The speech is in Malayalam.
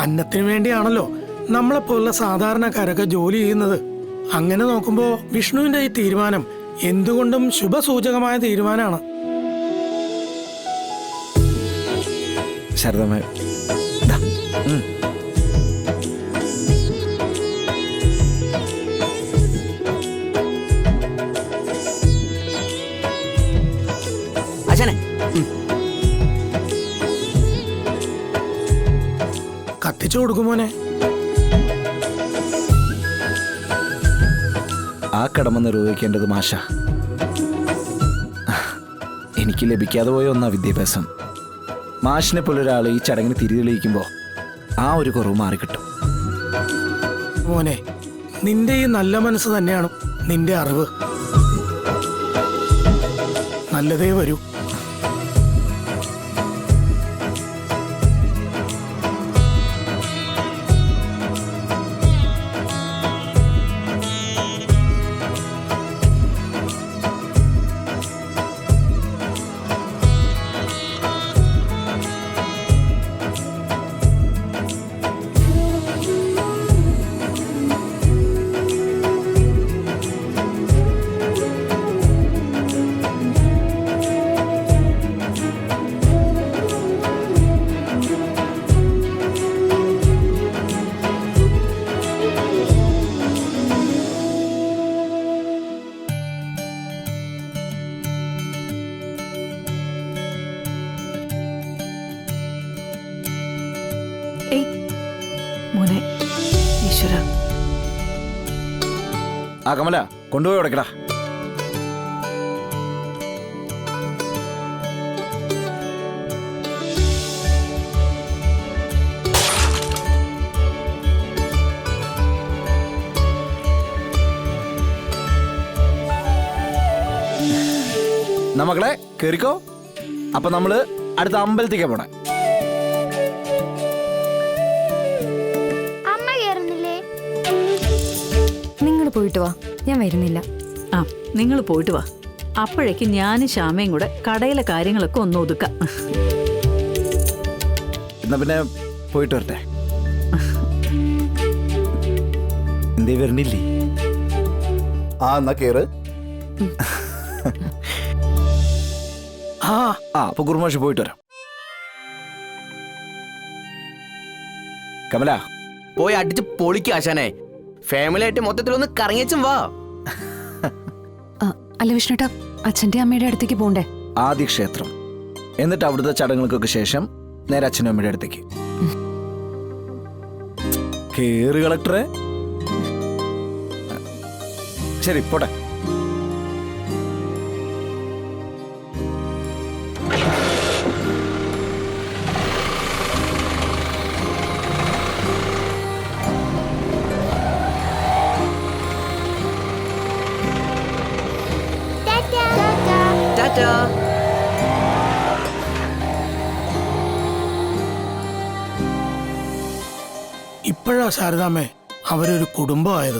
അന്നത്തിന് വേണ്ടിയാണല്ലോ നമ്മളെപ്പോലുള്ള സാധാരണക്കാരൊക്കെ ജോലി ചെയ്യുന്നത്. അങ്ങനെ നോക്കുമ്പോ വിഷ്ണുവിന്റെ ഈ തീരുമാനം എന്തുകൊണ്ടും ശുഭസൂചകമായ തീരുമാനമാണ്. ശാരദാമ്മ കത്തിച്ചു കൊടുക്കുമോനെ. ആ കടമ നിർവഹിക്കേണ്ടത് മാഷ. എനിക്ക് ലഭിക്കാതെ പോയ ഒന്നാ വിദ്യാഭ്യാസം. മാഷിനെ പോലെ ഒരാൾ ഈ ചടങ്ങിന് തിരിതെളിയിക്കുമ്പോൾ ആ ഒരു കുറവ് മാറിക്കിട്ടും. മോനെ, നിന്റെ ഈ നല്ല മനസ്സ് തന്നെയാണ് നിന്റെ അറിവ്. നല്ലതേ വരൂ. മോനെ, ഈശ്വര. ആ കമല കൊണ്ടുപോയി ഉടക്കടാ. മക്കളെ കേറിക്കോ. അപ്പൊ നമ്മള് അടുത്ത അമ്പലത്തേക്കാ പോണേ. നിങ്ങൾ പോയിട്ട് വാ, ഞാൻ വരുന്നില്ല. ആ, നിങ്ങൾ പോയിട്ട് വാ. അപ്പോഴേക്ക് ഞാനും ശ്യാമയും കൂടെ കടയിലെ കാര്യങ്ങളൊക്കെ ഒന്ന് ഒതുക്കാം. എന്നാ പിന്നെ പോയിട്ട് വരട്ടെ. എന്തേ വരണില്ലേ? ആ എന്നാ കേറ്. അപ്പൊ കുറുമാഷി പോയിട്ട് വരാം. കമല പോയി അടിച്ച് പൊളിക്കുക ആശാനെ. ഫാമിലി ആയിട്ട് മൊത്തത്തിലൊന്ന് കറങ്ങിച്ചും വാ. അല്ല വിഷ്ണുട്ടാ, അച്ഛന്റെ അമ്മയുടെ അടുത്തേക്ക് പോണ്ടേ? ആദ്യ ക്ഷേത്രം, എന്നിട്ട് അവിടുത്തെ ചടങ്ങുകൾക്കൊക്കെ ശേഷം നേരെ അച്ഛനും അമ്മയുടെ അടുത്തേക്ക്. കേറ് കളക്ടറെ. ശരി പോട്ടെ. ഇപ്പോഴാ ശാരദാമ്മേ അവരൊരു കുടുംബമായത്.